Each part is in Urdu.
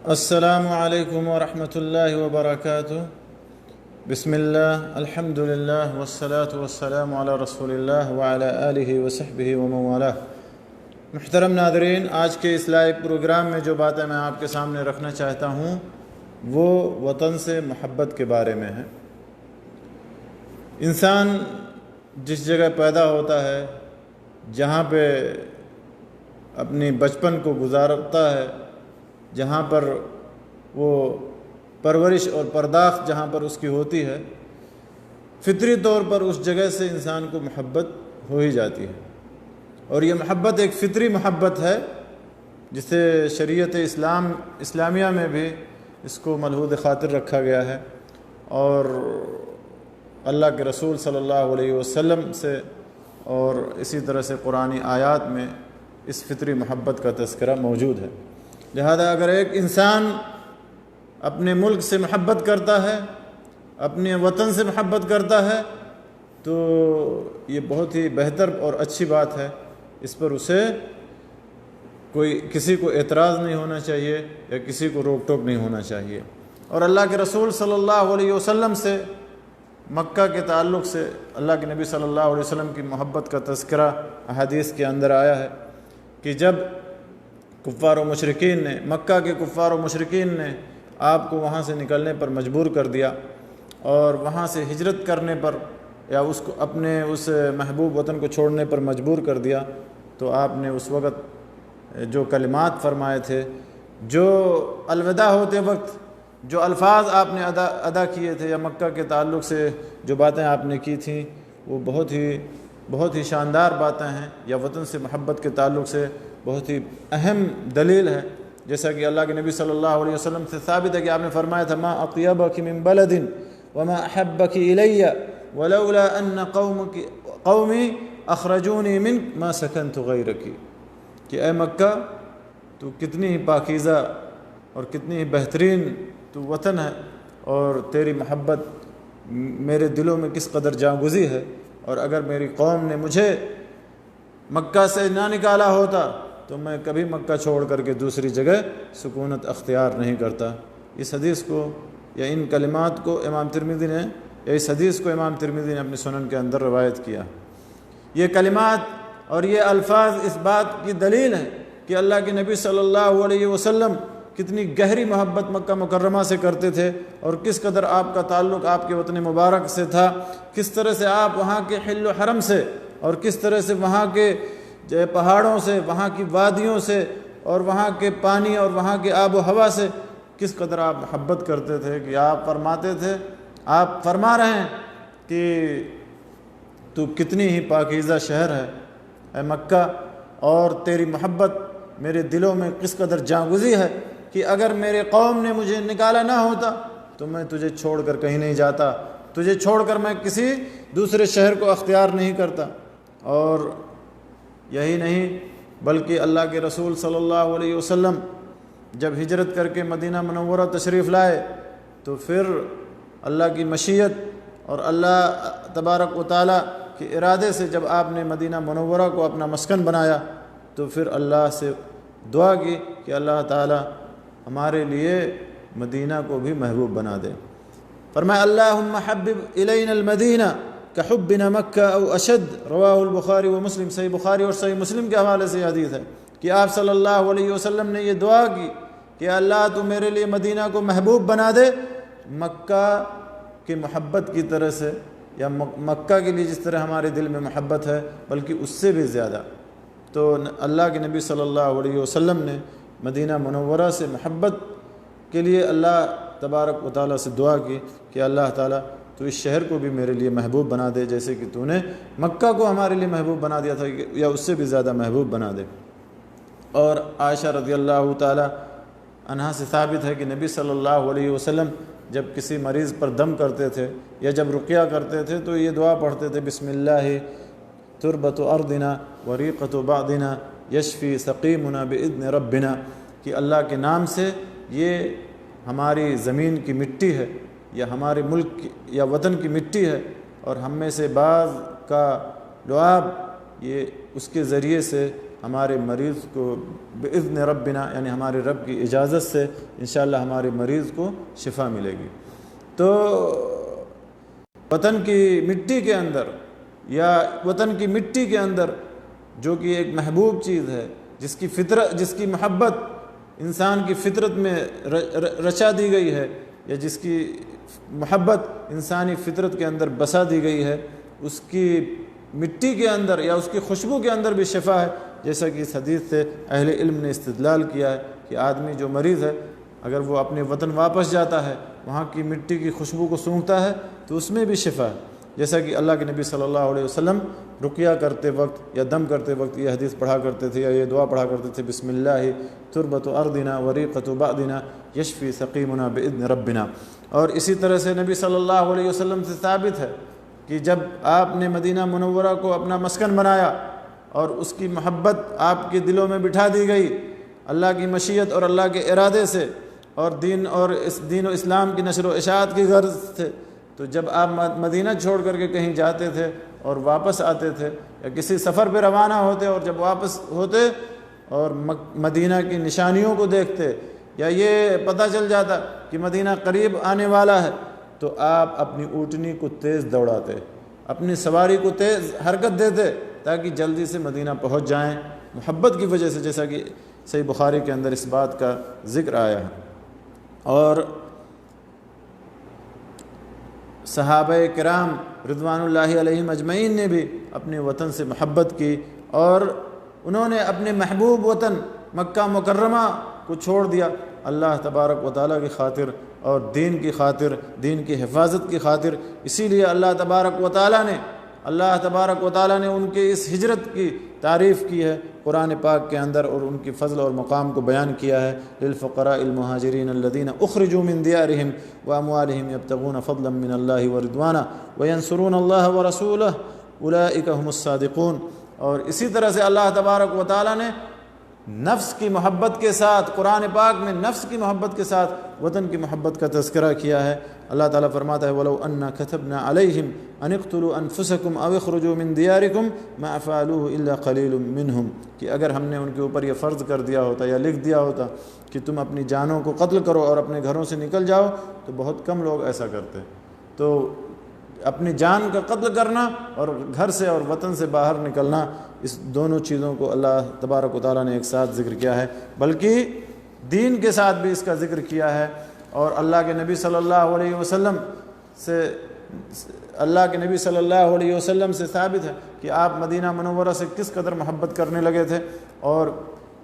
السلام علیکم ورحمۃ اللہ وبرکاتہ۔ بسم اللہ، الحمد للہ والصلاة والسلام علی رسول اللہ وعلی آلہ وصحبہ ومن والہ۔ محترم ناظرین، آج کے اس لائیو پروگرام میں جو باتیں میں آپ کے سامنے رکھنا چاہتا ہوں وہ وطن سے محبت کے بارے میں ہے۔ انسان جس جگہ پیدا ہوتا ہے، جہاں پہ اپنی بچپن کو گزارتا ہے، جہاں پر وہ پرورش اور پرداخت جہاں پر اس کی ہوتی ہے، فطری طور پر اس جگہ سے انسان کو محبت ہو ہی جاتی ہے۔ اور یہ محبت ایک فطری محبت ہے جسے شریعت اسلامیہ میں بھی اس کو ملحوظ خاطر رکھا گیا ہے، اور اللہ کے رسول صلی اللہ علیہ وسلم سے اور اسی طرح سے قرآنی آیات میں اس فطری محبت کا تذکرہ موجود ہے۔ لہذا اگر ایک انسان اپنے ملک سے محبت کرتا ہے، اپنے وطن سے محبت کرتا ہے، تو یہ بہت ہی بہتر اور اچھی بات ہے۔ اس پر اسے کسی کو اعتراض نہیں ہونا چاہیے یا کسی کو روک ٹوک نہیں ہونا چاہیے۔ اور اللہ کے رسول صلی اللہ علیہ وسلم سے مکہ کے تعلق سے اللہ کے نبی صلی اللہ علیہ وسلم کی محبت کا تذکرہ احادیث کے اندر آیا ہے کہ جب کفار و مشرکین نے، مکہ کے کفار و مشرکین نے آپ کو وہاں سے نکلنے پر مجبور کر دیا اور وہاں سے ہجرت کرنے پر یا اس کو اپنے اس محبوب وطن کو چھوڑنے پر مجبور کر دیا، تو آپ نے اس وقت جو کلمات فرمائے تھے، جو الوداع ہوتے وقت جو الفاظ آپ نے ادا کیے تھے، یا مکہ کے تعلق سے جو باتیں آپ نے کی تھیں، وہ بہت ہی شاندار باتیں ہیں، یا وطن سے محبت کے تعلق سے بہت ہی اہم دلیل ہے۔ جیسا کہ اللہ کے نبی صلی اللہ علیہ وسلم سے ثابت ہے کہ آپ نے فرمایا تھا ما اطیبک من بلد وما احبک الی ولولا ان قومی اخرجونی منک ما سکنت غیرک، کہ اے مکہ، تو کتنی ہی پاکیزہ اور کتنی ہی بہترین تو وطن ہے، اور تیری محبت میرے دلوں میں کس قدر جاگزی ہے، اور اگر میری قوم نے مجھے مکہ سے نہ نکالا ہوتا تو میں کبھی مکہ چھوڑ کر کے دوسری جگہ سکونت اختیار نہیں کرتا۔ اس حدیث کو یا ان کلمات کو امام ترمذی نے، یا اس حدیث کو امام ترمذی نے اپنی سنن کے اندر روایت کیا۔ یہ کلمات اور یہ الفاظ اس بات کی دلیل ہیں کہ اللہ کے نبی صلی اللہ علیہ وسلم کتنی گہری محبت مکہ مکرمہ سے کرتے تھے، اور کس قدر آپ کا تعلق آپ کے وطن مبارک سے تھا، کس طرح سے آپ وہاں کے حل و حرم سے اور کس طرح سے وہاں کے پہاڑوں سے، وہاں کی وادیوں سے، اور وہاں کے پانی اور وہاں کے آب و ہوا سے کس قدر آپ محبت کرتے تھے، کہ آپ فرماتے تھے، آپ فرما رہے ہیں کہ تو کتنی ہی پاکیزہ شہر ہے اے مکہ، اور تیری محبت میرے دلوں میں کس قدر جاگزی ہے کہ اگر میرے قوم نے مجھے نکالا نہ ہوتا تو میں تجھے چھوڑ کر کہیں نہیں جاتا، تجھے چھوڑ کر میں کسی دوسرے شہر کو اختیار نہیں کرتا۔ اور یہی نہیں بلکہ اللہ کے رسول صلی اللہ علیہ وسلم جب ہجرت کر کے مدینہ منورہ تشریف لائے، تو پھر اللہ کی مشیت اور اللہ تبارک و تعالیٰ کے ارادے سے جب آپ نے مدینہ منورہ کو اپنا مسکن بنایا، تو پھر اللہ سے دعا کی کہ اللہ تعالیٰ ہمارے لیے مدینہ کو بھی محبوب بنا دے۔ فرمایا اللہم حبب الینا المدینہ کحبنا مکہ او اشد، رواہ البخاری و مسلم۔ صحیح بخاری اور صحیح مسلم کے حوالے سے یہ حدیث ہے کہ آپ صلی اللہ علیہ وسلم نے یہ دعا کی کہ اللہ تو میرے لیے مدینہ کو محبوب بنا دے مکہ کی محبت کی طرح سے، یا مکہ کے لیے جس طرح ہمارے دل میں محبت ہے بلکہ اس سے بھی زیادہ۔ تو اللہ کے نبی صلی اللہ علیہ وسلم نے مدینہ منورہ سے محبت کے لیے اللہ تبارک و تعالیٰ سے دعا کی کہ اللہ تعالیٰ تو اس شہر کو بھی میرے لیے محبوب بنا دے، جیسے کہ تو نے مکہ کو ہمارے لیے محبوب بنا دیا تھا، یا اس سے بھی زیادہ محبوب بنا دے۔ اور عائشہ رضی اللہ تعالیٰ عنہا سے ثابت ہے کہ نبی صلی اللہ علیہ وسلم جب کسی مریض پر دم کرتے تھے یا جب رقیہ کرتے تھے تو یہ دعا پڑھتے تھے، بسم اللہ تربت ارضنا وریقت بعضنا یشفی سقیمنا باذن ربنا، کہ اللہ کے نام سے یہ ہماری زمین کی مٹی ہے، یا ہمارے ملک یا وطن کی مٹی ہے، اور ہم میں سے بعض کا لعاب یہ اس کے ذریعے سے ہمارے مریض کو بإذن ربنا یعنی ہمارے رب کی اجازت سے انشاءاللہ ہمارے مریض کو شفا ملے گی۔ تو وطن کی مٹی کے اندر یا وطن کی مٹی کے اندر جو کہ ایک محبوب چیز ہے، جس کی محبت انسان کی فطرت میں رچا دی گئی ہے، یا جس کی محبت انسانی فطرت کے اندر بسا دی گئی ہے، اس کی مٹی کے اندر یا اس کی خوشبو کے اندر بھی شفا ہے۔ جیسا کہ اس حدیث سے اہل علم نے استدلال کیا ہے کہ آدمی جو مریض ہے اگر وہ اپنے وطن واپس جاتا ہے، وہاں کی مٹی کی خوشبو کو سونگھتا ہے تو اس میں بھی شفا ہے۔ جیسا کہ اللہ کے نبی صلی اللہ علیہ وسلم رقیہ کرتے وقت یا دم کرتے وقت یہ حدیث پڑھا کرتے تھے یا یہ دعا پڑھا کرتے تھے، بسم اللہ تربت ارضنا وریقۃ بعدنا یشفی سقیمنا باذن ربنا۔ اور اسی طرح سے نبی صلی اللہ علیہ وسلم سے ثابت ہے کہ جب آپ نے مدینہ منورہ کو اپنا مسکن بنایا اور اس کی محبت آپ کے دلوں میں بٹھا دی گئی اللہ کی مشیت اور اللہ کے ارادے سے، اور دین و اسلام کی نشر و اشاعت کی غرض سے، تو جب آپ مدینہ چھوڑ کر کے کہیں جاتے تھے اور واپس آتے تھے یا کسی سفر پہ روانہ ہوتے اور جب واپس ہوتے اور مدینہ کی نشانیوں کو دیکھتے یا یہ پتہ چل جاتا کہ مدینہ قریب آنے والا ہے، تو آپ اپنی اونٹنی کو تیز دوڑاتے، اپنی سواری کو تیز حرکت دیتے تاکہ جلدی سے مدینہ پہنچ جائیں، محبت کی وجہ سے، جیسا کہ صحیح بخاری کے اندر اس بات کا ذکر آیا ہے۔ اور صحابہ کرام رضوان اللہ علیہم اجمعین نے بھی اپنے وطن سے محبت کی، اور انہوں نے اپنے محبوب وطن مکہ مکرمہ کو چھوڑ دیا اللہ تبارک و تعالیٰ کی خاطر اور دین کی خاطر، دین کی حفاظت کی خاطر۔ اسی لیے اللہ تبارک و تعالیٰ نے ان کے اس ہجرت کی تعریف کی ہے قرآن پاک کے اندر، اور ان کی فضل اور مقام کو بیان کیا ہے۔ للفقراء المہاجرین الذین اخرجوا من دیارہم واموالہم یبتغون فضلا من اللہ ورضوانا وینصرون اللہ ورسولہ اولئک هم الصادقون۔ اور اسی طرح سے اللہ تبارک و تعالیٰ نے نفس کی محبت کے ساتھ، قرآن پاک میں نفس کی محبت کے ساتھ وطن کی محبت کا تذکرہ کیا ہے۔ اللہ تعالیٰ فرماتا ہے وَلَوْ أَنَّا كَتَبْنَا عَلَيْهِمْ أَنِ اقْتُلُوا أَنفُسَكُمْ أَوْ اخْرُجُوا مِنْ دِيَارِكُمْ مَا فَعَلُوهُ إِلَّا قَلِيلٌ مِّنْهُمْ، کہ اگر ہم نے ان کے اوپر یہ فرض کر دیا ہوتا یا لکھ دیا ہوتا کہ تم اپنی جانوں کو قتل کرو اور اپنے گھروں سے نکل جاؤ، تو بہت کم لوگ ایسا کرتے۔ تو اپنی جان کا قتل کرنا اور گھر سے اور وطن سے باہر نکلنا، اس دونوں چیزوں کو اللہ تبارک و تعالیٰ نے ایک ساتھ ذکر کیا ہے، بلکہ دین کے ساتھ بھی اس کا ذکر کیا ہے۔ اور اللہ کے نبی صلی اللہ علیہ وسلم سے ثابت ہے کہ آپ مدینہ منورہ سے کس قدر محبت کرنے لگے تھے، اور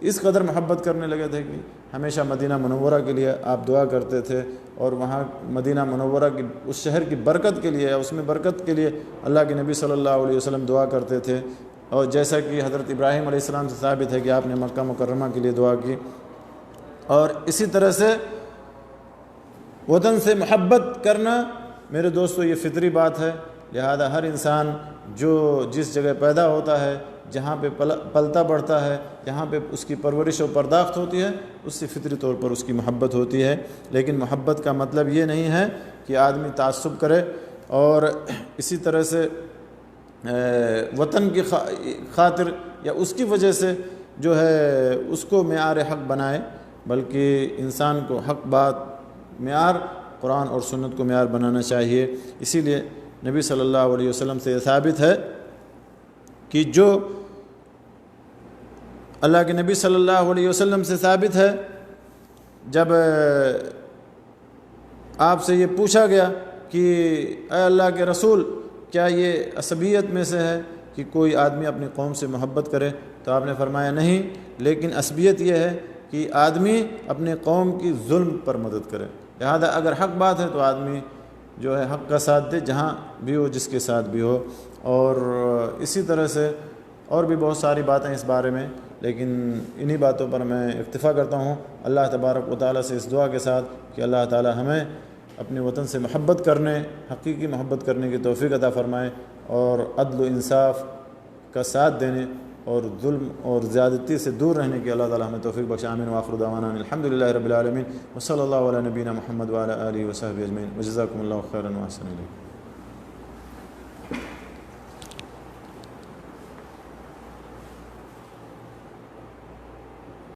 اس قدر محبت کرنے لگے تھے کہ ہمیشہ مدینہ منورہ کے لیے آپ دعا کرتے تھے، اور وہاں مدینہ منورہ کی اس شہر کی برکت کے لیے، اس میں برکت کے لیے اللہ کے نبی صلی اللہ علیہ وسلم دعا کرتے تھے۔ اور جیسا کہ حضرت ابراہیم علیہ السلام سے ثابت ہے کہ آپ نے مکہ مکرمہ کے لیے دعا کی۔ اور اسی طرح سے وطن سے محبت کرنا میرے دوستو یہ فطری بات ہے، لہذا ہر انسان جو جس جگہ پیدا ہوتا ہے، جہاں پہ پلتا بڑھتا ہے، جہاں پہ اس کی پرورش و پرداخت ہوتی ہے، اس سے فطری طور پر اس کی محبت ہوتی ہے۔ لیکن محبت کا مطلب یہ نہیں ہے کہ آدمی تعصب کرے اور اسی طرح سے وطن کی خاطر یا اس کی وجہ سے جو ہے اس کو معیار حق بنائے، بلکہ انسان کو حق بات معیار قرآن اور سنت کو معیار بنانا چاہیے۔ اسی لیے نبی صلی اللہ علیہ وسلم سے یہ ثابت ہے کہ جو اللہ کے نبی صلی اللہ علیہ وسلم سے ثابت ہے، جب آپ سے یہ پوچھا گیا کہ اے اللہ کے رسول، کیا یہ عصبیت میں سے ہے کہ کوئی آدمی اپنی قوم سے محبت کرے؟ تو آپ نے فرمایا نہیں، لیکن عصبیت یہ ہے کہ آدمی اپنے قوم کی ظلم پر مدد کرے۔ لہذا اگر حق بات ہے تو آدمی جو ہے حق کا ساتھ دے، جہاں بھی ہو، جس کے ساتھ بھی ہو۔ اور اسی طرح سے اور بھی بہت ساری باتیں اس بارے میں، لیکن انہی باتوں پر میں اکتفا کرتا ہوں، اللہ تبارک و تعالیٰ سے اس دعا کے ساتھ کہ اللہ تعالیٰ ہمیں اپنے وطن سے محبت کرنے، حقیقی محبت کرنے کی توفیق عطا فرمائے، اور عدل و انصاف کا ساتھ دینے اور ظلم اور زیادتی سے دور رہنے کی اللہ تعالیٰ ہمیں توفیق بخشے۔ آمین وآخر دعوانا الحمدللہ رب العالمین، وصلی اللہ علی نبینا محمد وعلی آلہ وصحبہ اجمعین، وجزاکم اللہ خیرا واحسن الیکم۔